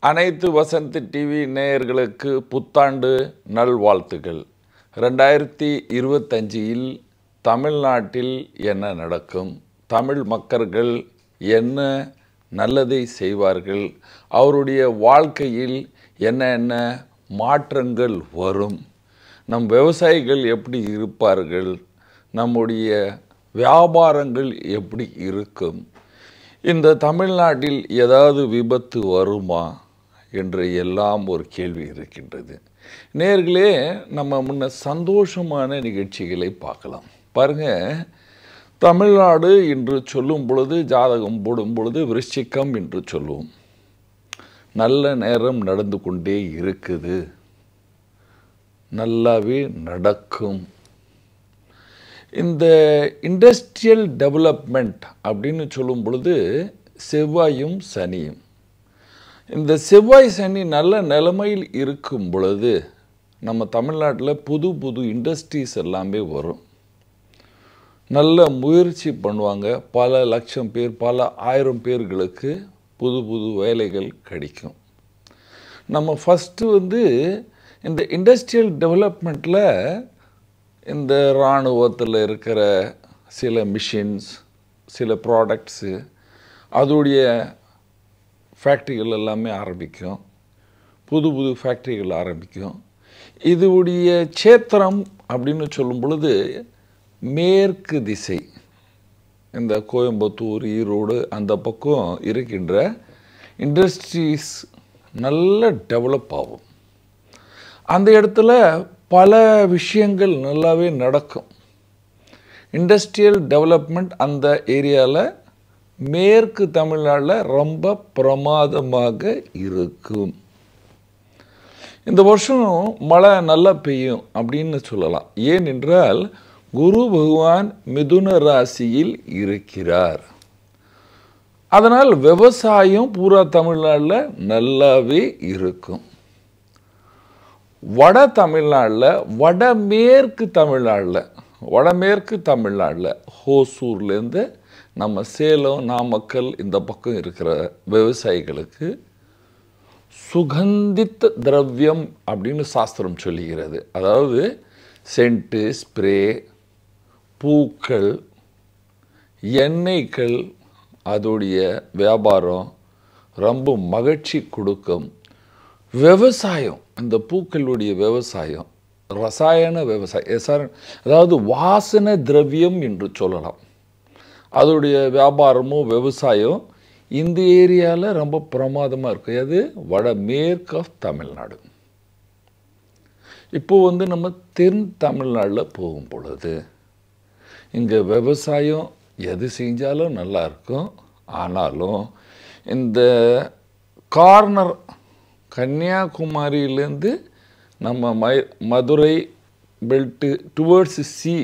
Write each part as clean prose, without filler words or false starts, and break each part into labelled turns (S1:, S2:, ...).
S1: அனைத்து வசந்த் டிவி நேயர்களுக்கு புத்தாண்டு நல்வாழ்த்துக்கள். 2025இல் தமிழ்நாட்டில் என்ன நடக்கும், தமிழ் மக்கள் என்ன நல்லதை செய்வார்கள், அவருடைய வாழ்க்கையில் என்ன மாற்றங்கள் வரும், நம் விவசாயிகள் எப்படி இருப்பார்கள், நம்முடைய வியாபாரங்கள் எப்படி இருக்கும், இந்த தமிழ்நாட்டில் ஏதாவது விபத்து வருமா என்று எல்லாம் ஒரு கேள்வி இருக்கின்றது. நேர்களே, நம்ம முன்ன சந்தோஷமான நிகழ்ச்சிகளை பார்க்கலாம். பாருங்கள், தமிழ்நாடு என்று சொல்லும் பொழுது, ஜாதகம் போடும் பொழுது விருச்சிகம் என்று சொல்லுவோம். நல்ல நேரம் நடந்து கொண்டே இருக்குது, நல்லாவே நடக்கும். இந்த இண்டஸ்ட்ரியல் டெவலப்மெண்ட் அப்படின்னு சொல்லும் பொழுது செவ்வாயும் சனியும், இந்த செவ்வாய் சனி நல்ல நிலைமையில் இருக்கும் பொழுது நம்ம தமிழ்நாட்டில் புது புது இண்டஸ்ட்ரீஸ் எல்லாமே வரும். நல்ல முயற்சி பண்ணுவாங்க. பல லட்சம் பேர், பல ஆயிரம் பேர்களுக்கு புது புது வேலைகள் கிடைக்கும். நம்ம ஃபஸ்ட்டு இந்த இண்டஸ்ட்ரியல் டெவலப்மெண்ட்டில் இந்த இராணுவத்தில் இருக்கிற சில மிஷின்ஸ், சில ப்ராடக்ட்ஸு, அதோடைய ஃபேக்ட்ரிகள் எல்லாமே ஆரம்பிக்கும். புது புது ஃபேக்ட்ரிகள் ஆரம்பிக்கும். இதுடைய சேத்திரம் அப்படின்னு சொல்லும் பொழுது மேற்கு திசை, இந்த கோயம்புத்தூர், ஈரோடு அந்த பக்கம் இருக்கின்ற இண்டஸ்ட்ரீஸ் நல்ல டெவலப் ஆகும். அந்த இடத்துல பல விஷயங்கள் நல்லாவே நடக்கும். இண்டஸ்ட்ரியல் டெவலப்மெண்ட் அந்த ஏரியாவில் மேற்கு தமிழ்நாட்டில் ரொம்ப பிரமாதமாக இருக்கும். இந்த வருஷம் மழை நல்லா பெய்யும் அப்படின்னு சொல்லலாம். ஏனென்றால் குரு பகவான் மிதுன ராசியில் இருக்கிறார். அதனால் விவசாயம் பூரா தமிழ்நாட்டில் நல்லாவே இருக்கும். வட தமிழ்நாட்டில், வடமேற்கு தமிழ்நாட்டில் ஹோசூர்லேருந்து நம்ம சேலம், நாமக்கல் இந்த பக்கம் இருக்கிற விவசாயிகளுக்கு சுகந்தித்த திரவியம் அப்படின்னு சாஸ்திரம் சொல்லுகிறது. அதாவது சென்ட்டு, ஸ்ப்ரே, பூக்கள், எண்ணெய்கள், அதோடைய வியாபாரம் ரொம்ப மகிழ்ச்சி கொடுக்கும். விவசாயம், இந்த பூக்களுடைய விவசாயம் ரசாயன விவசாயம், அதாவது வாசன திரவியம் என்று சொல்லலாம். அதோடைய வியாபாரமும் விவசாயம் இந்த ஏரியாவில் ரொம்ப பிரமாதமாக இருக்குது. அது வடமேற்கு ஆஃப் தமிழ்நாடு. இப்போது நம்ம தென் தமிழ்நாட்டில் போகும் பொழுது இங்கே விவசாயம் எது செஞ்சாலும் நல்லா இருக்கும். ஆனாலும் இந்த கார்னர் கன்னியாகுமரியிலேருந்து நம்ம Madurai belt towards C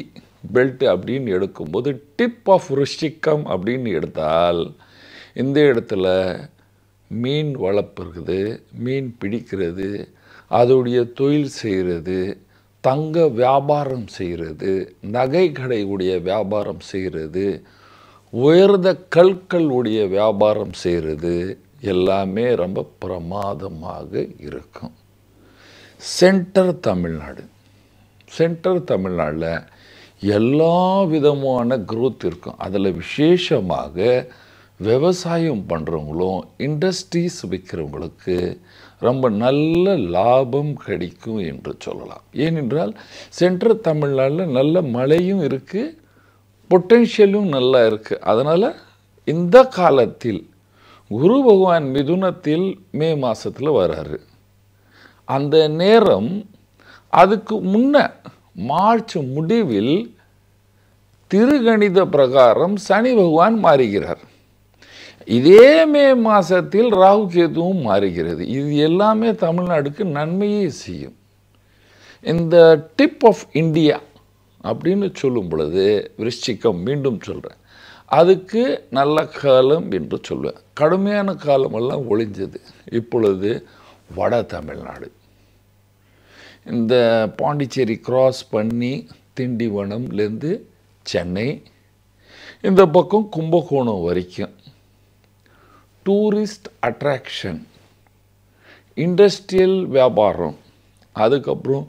S1: belt அப்படின்னு எடுக்கும்போது டிப் ஆஃப் ரிஷிகம் அப்படின்னு எடுத்தால் இந்த இடத்துல மீன் வளர்ப்பு இருக்குது, மீன் பிடிக்கிறது, அதோடைய தொழில் செய்கிறது, தங்க வியாபாரம் செய்கிறது, நகை கடையுடைய வியாபாரம் செய்கிறது, உயர்ந்த கற்களுடைய வியாபாரம் செய்கிறது எல்லாமே ரொம்ப பிரமாதமாக இருக்கும். சென்ட்ரல் தமிழ்நாட்டில் எல்லா விதமான growth இருக்கும். அதில் விசேஷமாக விவசாயம் பண்ணுறவங்களும் இண்டஸ்ட்ரீஸ் விற்கிறவங்களுக்கு ரொம்ப நல்ல லாபம் கிடைக்கும் என்று சொல்லலாம். ஏனென்றால் சென்ட்ரல் தமிழ்நாட்டில் நல்ல மழையும் இருக்குது, பொட்டென்ஷியலும் நல்லா இருக்குது. அதனால் இந்த காலத்தில் குரு பகவான் மிதுனத்தில் மே மாதத்தில் வர்றாரு. அந்த நேரம் அதுக்கு முன்ன மார்ச் முடிவில் திருகணித பிரகாரம் சனி பகவான் மாறுகிறார். இதே மே மாதத்தில் ராகு கேதுவும் மாறுகிறது. இது எல்லாமே தமிழ்நாடுக்கு நன்மையே செய்யும். இந்த டிப் ஆஃப் இந்தியா அப்படின்னு சொல்லும் பொழுது விருச்சிகம், மீண்டும் சொல்கிறேன், அதுக்கு நல்ல காலம் என்று சொல்லுவேன். கடுமையான காலமெல்லாம் ஒழிஞ்சது. இப்பொழுது வட தமிழ்நாடு, இந்த பாண்டிச்சேரி கிராஸ் பண்ணி திண்டிவனம்லேருந்து சென்னை, இந்த பக்கம் கும்பகோணம் வரைக்கும் டூரிஸ்ட் அட்ராக்ஷன் இண்டஸ்ட்ரியல் வியாபாரம், அதுக்கப்புறம்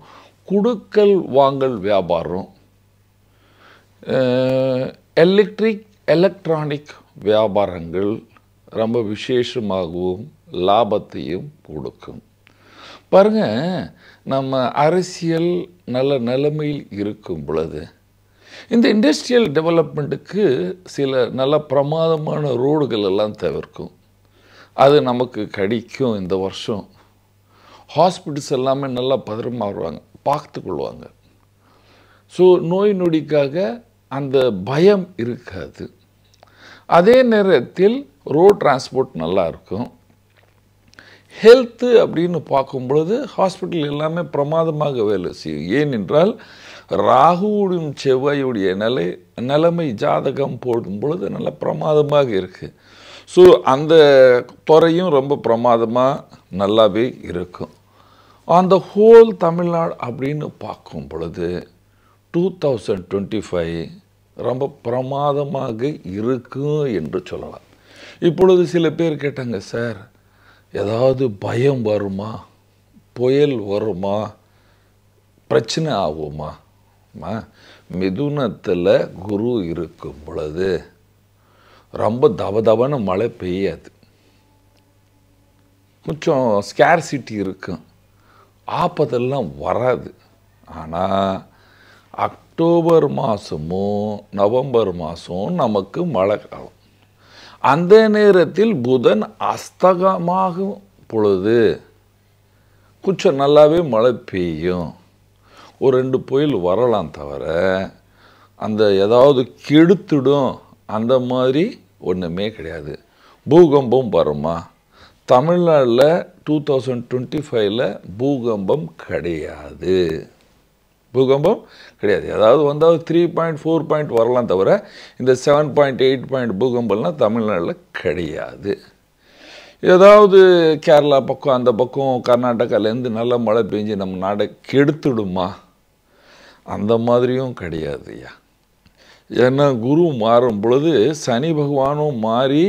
S1: குடுக்கல் வாங்கல் வியாபாரம், எலக்ட்ரானிக் வியாபாரங்கள் ரொம்ப விசேஷமாகவும் லாபத்தையும் கொடுக்கும். பாருங்க, நம்ம அரசியல் நல்ல நிலைமையில் இருக்கும் பொழுது இந்த இண்டஸ்ட்ரியல் டெவலப்மெண்ட்டுக்கு சில நல்ல பிரமாதமான ரோடுகள் எல்லாம் தவிர்க்கும். அது நமக்கு கிடைக்கும். இந்த வருஷம் ஹாஸ்பிட்டல்ஸ் எல்லாமே நல்லா பத்திரமா வருவாங்க, பார்த்துக்கொள்வாங்க. ஸோ நோய் நொடிக்காக அந்த பயம் இருக்காது. அதே நேரத்தில் ரோட் டிரான்ஸ்போர்ட் நல்லா இருக்கும். ஹெல்த்து அப்படின்னு பார்க்கும் பொழுது ஹாஸ்பிட்டல் எல்லாமே பிரமாதமாக வேலை செய்யும். ஏனென்றால் ராகுவுடன் செவ்வாயுடைய நிலைமை ஜாதகம் போடும் பொழுது நல்ல பிரமாதமாக இருக்குது. ஸோ அந்த துறையும் ரொம்ப பிரமாதமாக நல்லாவே இருக்கும். அந்த ஹோல் தமிழ்நாடு அப்படின்னு பார்க்கும் பொழுது 2025 ரொம்ப பிரமாதமாக இருக்கும் என்று சொல்லலாம். இப்பொழுது சில பேர் கேட்டாங்க, சார் ஏதாவது பயம் வருமா, புயல் வருமா, பிரச்சனை ஆகுமா? மிதுனத்தில் குரு இருக்கும் பொழுது ரொம்ப தவதவன மழை பெய்யாது, கொஞ்சம் ஸ்கேர்சிட்டி இருக்கும், ஆபத்தெல்லாம் வராது. ஆனால் அக்டோபர் மாதமும் நவம்பர் மாதம் நமக்கு மழை காலம். அந்த நேரத்தில் புதன் அஸ்தகமாகும் பொழுது கொஞ்சம் நல்லாவே மழை பெய்யும். ஒரு 2 புயல் வரலாம், தவிர அந்த ஏதாவது கெடுத்துடும் அந்த மாதிரி ஒன்றுமே கிடையாது. பூகம்பம் வருமா? தமிழ்நாட்டில் 2025 பூகம்பம் கிடையாது. பூகம்பம் கிடையாது. ஏதாவது வந்தால் 3.4 பாயிண்ட் வரலாம், தவிர இந்த 7.8 பாயிண்ட் பூகம்பம்லாம் தமிழ்நாட்டில் கிடையாது. ஏதாவது கேரளா பக்கம், அந்த பக்கம் கர்நாடகாலேருந்து நல்ல மழை பெஞ்சு நம்ம நாடை கெடுத்துடுமா? அந்த மாதிரியும் கிடையாது ஐயா. ஏன்னா குரு மாறும் பொழுது சனி பகவானும் மாறி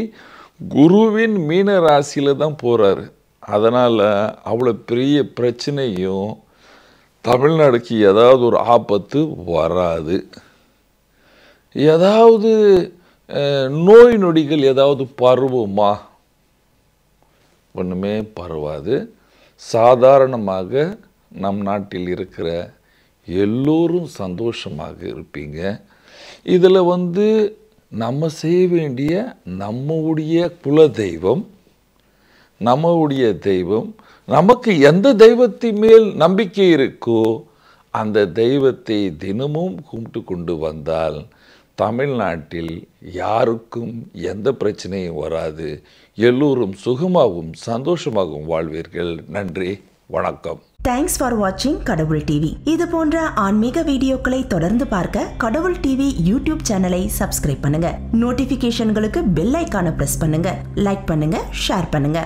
S1: குருவின் மீன ராசியில் தான் போகிறாரு. அதனால் அவ்வளோ பெரிய பிரச்சனையும் தமிழ்நாடுக்கு ஏதாவது ஒரு ஆபத்து வராது. ஏதாவது நோய் நொடிகள் ஏதாவது பரவுமா? ஒன்றுமே பரவாது. சாதாரணமாக நம் நாட்டில் இருக்கிற எல்லோரும் சந்தோஷமாக இருப்பீங்க. இதில் நம்ம செய்ய வேண்டிய நம்முடைய குலதெய்வம், நம்முடைய தெய்வம், நமக்கு எந்த தெய்வத்தின் மேல் நம்பிக்கை இருக்கோ அந்த தெய்வத்தை தினமும் கும்பிட்டு கொண்டு வந்தால் தமிழ்நாட்டில் யாருக்கும் எந்த பிரச்சனையும் வராது. எல்லோரும் சுகமாகவும் சந்தோஷமாகவும் வாழ்வீர்கள். நன்றி, வணக்கம்.
S2: தேங்க்ஸ் ஃபார் வாட்சிங் கடவுள் டிவி. இது போன்ற ஆன்மீக வீடியோக்களை தொடர்ந்து பார்க்க கடவுள் டிவி யூடியூப் சேனலை சப்ஸ்கிரைப் பண்ணுங்க. நோட்டிபிகேஷன்களுக்கு பெல் ஐகானை பிரஸ் பண்ணுங்க. லைக் பண்ணுங்க, ஷேர் பண்ணுங்க.